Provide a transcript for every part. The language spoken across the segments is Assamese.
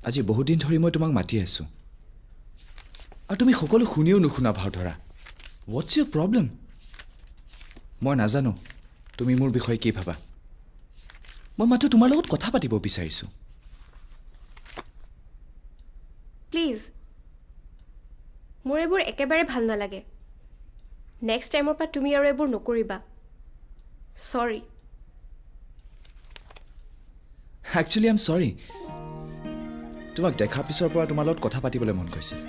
আজি বহুত দিন ধৰি মই তোমাক মাতি আছোঁ আৰু তুমি সকলো শুনিও নুশুনা ভাও ধৰা হোৱাটছ ইয়ৰ প্ৰব্লেম মই নাজানো তুমি মোৰ বিষয়ে কি ভাবা মই মাত্ৰ তোমাৰ লগত কথা পাতিব বিচাৰিছোঁ প্লিজ মোৰ এইবোৰ একেবাৰে ভাল নালাগে নেক্সট টাইমৰ পৰা তুমি আৰু এইবোৰ নকৰিবা চৰি একচুৱেলি আই এম চৰি তোমাক দেখাৰ পিছৰ পৰা তোমাৰ লগত কথা পাতিবলৈ মন গৈছিল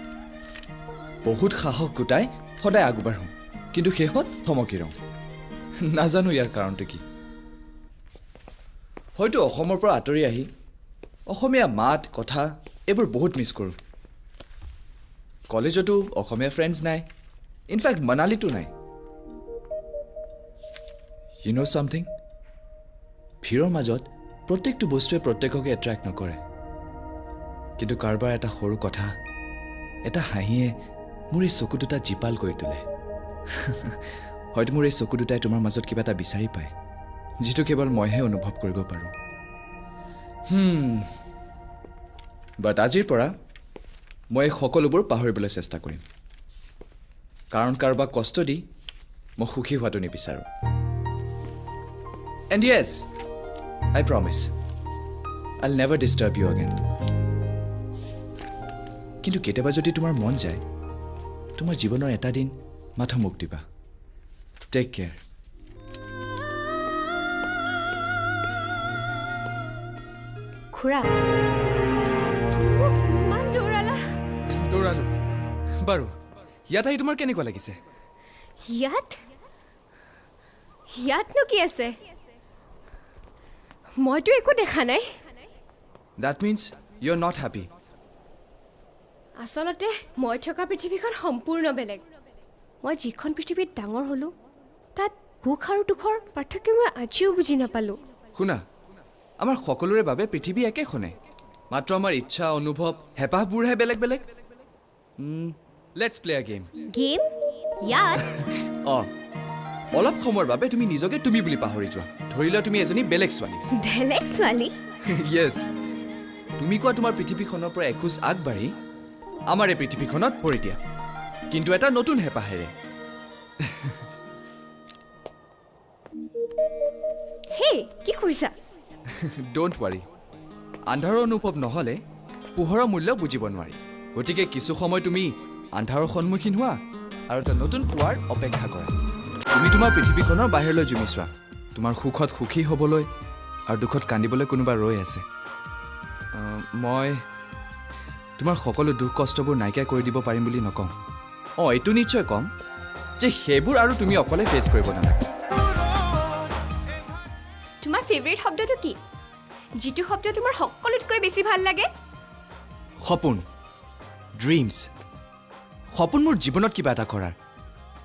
বহুত সাহস গোটাই সদায় আগবাঢ়োঁ কিন্তু শেষত থমকি ৰওঁ নাজানো ইয়াৰ কাৰণটো কি হয়তো অসমৰ পৰা আঁতৰি আহি অসমীয়া মাত কথা এইবোৰ বহুত মিছ কৰোঁ কলেজতো অসমীয়া ফ্ৰেণ্ডছ নাই ইনফেক্ট মানালীতো নাই ইউ ন' ছামথিং ভিৰৰ মাজত প্ৰত্যেকটো বস্তুৱে প্ৰত্যেককে এট্ৰেক্ট নকৰে কিন্তু কাৰোবাৰ এটা সৰু কথা এটা হাঁহিয়ে মোৰ এই চকু দুটা জীপাল কৰি তোলে হয়তো মোৰ এই চকু দুটাই তোমাৰ মাজত কিবা এটা বিচাৰি পায় যিটো কেৱল মইহে অনুভৱ কৰিব পাৰোঁ বাট আজিৰ পৰা মই সকলোবোৰ পাহৰিবলৈ চেষ্টা কৰিম কাৰণ কাৰোবাক কষ্ট দি মই সুখী হোৱাটো নিবিচাৰোঁ এণ্ড য়েছ আই প্ৰমিছ আইল নেভাৰ ডিষ্টাৰ্ব ইউ এগেইন কিন্তু কেতিয়াবা যদি তোমাৰ মন যায় তোমাৰ জীৱনৰ এটা দিন মাথো মোক দিবা টেক কেয়াৰ খুৰা ইমান দৌৰালা দৌৰালো বাৰু ইয়াত আহি তোমাৰ কেনেকুৱা লাগিছে ইয়াতনো কি আছে মইতো একো দেখা নাই that means you are not happy আচলতে মই থকা পৃথিৱীখন সম্পূৰ্ণ বেলেগ মই যিখন পৃথিৱীত ডাঙৰ হ'লোঁ তাত সুখ আৰু দুখৰ পাৰ্থক্য মই আজিও বুজি নাপালোঁ শুনা আমাৰ সকলোৰে বাবে পৃথিৱী একেখনে মাত্ৰ আমাৰ ইচ্ছা অনুভৱ হেঁপাহবোৰহে বেলেগ বেলেগ let's play a game game ইয়াত অঁ অলপ সময়ৰ বাবে তুমি নিজকে তুমি বুলি পাহৰি যোৱা ধৰি লোৱা তুমি এজনী বেলেগ ছোৱালী বেলেগ ছোৱালী য়েছ তুমি কোৱা তোমাৰ পৃথিৱীখনৰ পৰা এখোজ আগবাঢ়ি আমাৰ এই পৃথিৱীখনত ভৰি দিয়া কিন্তু এটা নতুন হেঁপাহেৰে হে কি কৰিছা ডোণ্ট ৱাৰি আন্ধাৰৰ অনুভৱ নহ'লে পোহৰৰ মূল্য বুজিব নোৱাৰি গতিকে কিছু সময় তুমি আন্ধাৰৰ সন্মুখীন হোৱা আৰু এটা নতুন পোৱাৰ অপেক্ষা কৰা তুমি তোমাৰ পৃথিৱীখনৰ বাহিৰলৈ জুমি চোৱা তোমাৰ সুখত সুখী হ'বলৈ আৰু দুখত কান্দিবলৈ কোনোবা ৰৈ আছে মই তোমাৰ সকলো দুখ কষ্টবোৰ নাইকিয়া কৰি দিব পাৰিম বুলি নকওঁ অঁ এইটো নিশ্চয় ক'ম যে সেইবোৰ আৰু তুমি অকলে ফেচ কৰিব নালাগে তোমাৰ ফেভৰেট শব্দটো কি যিটো শব্দ তোমাৰ সকলোতকৈ বেছি ভাল লাগে সপোন ড্ৰিমছ সপোন মোৰ জীৱনত কিবা এটা কৰাৰ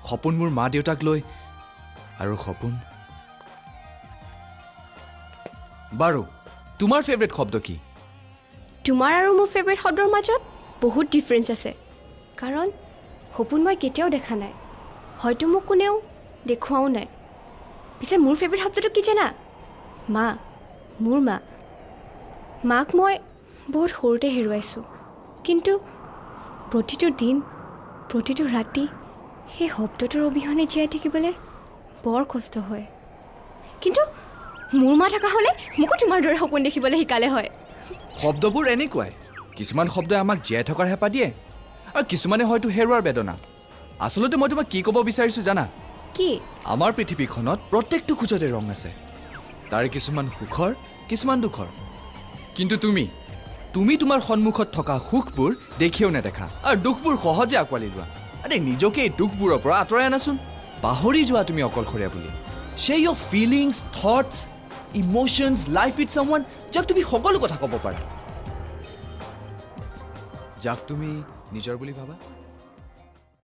সপোন মোৰ মা দেউতাক লৈ আৰু সপোন বাৰু তোমাৰ ফেভৰেট শব্দ কি তোমাৰ আৰু মোৰ ফেভৰেট শব্দৰ মাজত বহুত ডিফাৰেঞ্চ আছে কাৰণ সপোন মই কেতিয়াও দেখা নাই হয়তো মোক কোনেও দেখুৱাও নাই পিছে মোৰ ফেভৰেট শব্দটো কি জানা মা মোৰ মাক মই বহুত সৰুতে হেৰুৱাইছোঁ কিন্তু প্ৰতিটো দিন প্ৰতিটো ৰাতি সেই শব্দটোৰ অবিহনে জীয়াই থাকিবলৈ বৰ কষ্ট হয় কিন্তু মোৰ মা থকা হ'লে মোকো তোমাৰ দৰে সপোন দেখিবলৈ শিকালে হয় শব্দবোৰ এনেকুৱাই কিছুমান শব্দই আমাক জীয়াই থকাৰ হেঁপাহ দিয়ে আৰু কিছুমানে হয়তো হেৰুৱাৰ বেদনা আচলতে মই তোমাক কি ক'ব বিচাৰিছোঁ জানা কি আমাৰ পৃথিৱীখনত প্ৰত্যেকটো খোজতে ৰং আছে তাৰে কিছুমান সুখৰ কিছুমান দুখৰ কিন্তু তুমি তোমাৰ সন্মুখত থকা সুখবোৰ দেখিও নেদেখা আৰু দুখবোৰ সহজে আঁকোৱালি লোৱা আৰে নিজকে এই দুখবোৰৰ পৰা আঁতৰাই আনাচোন পাহৰি যোৱা তুমি অকলশৰীয়া বুলি share your feelings thoughts emotions life with someone যাক তুমি সকলো কথা ক'ব পাৰা যাক তুমি নিজৰ বুলি ভাবা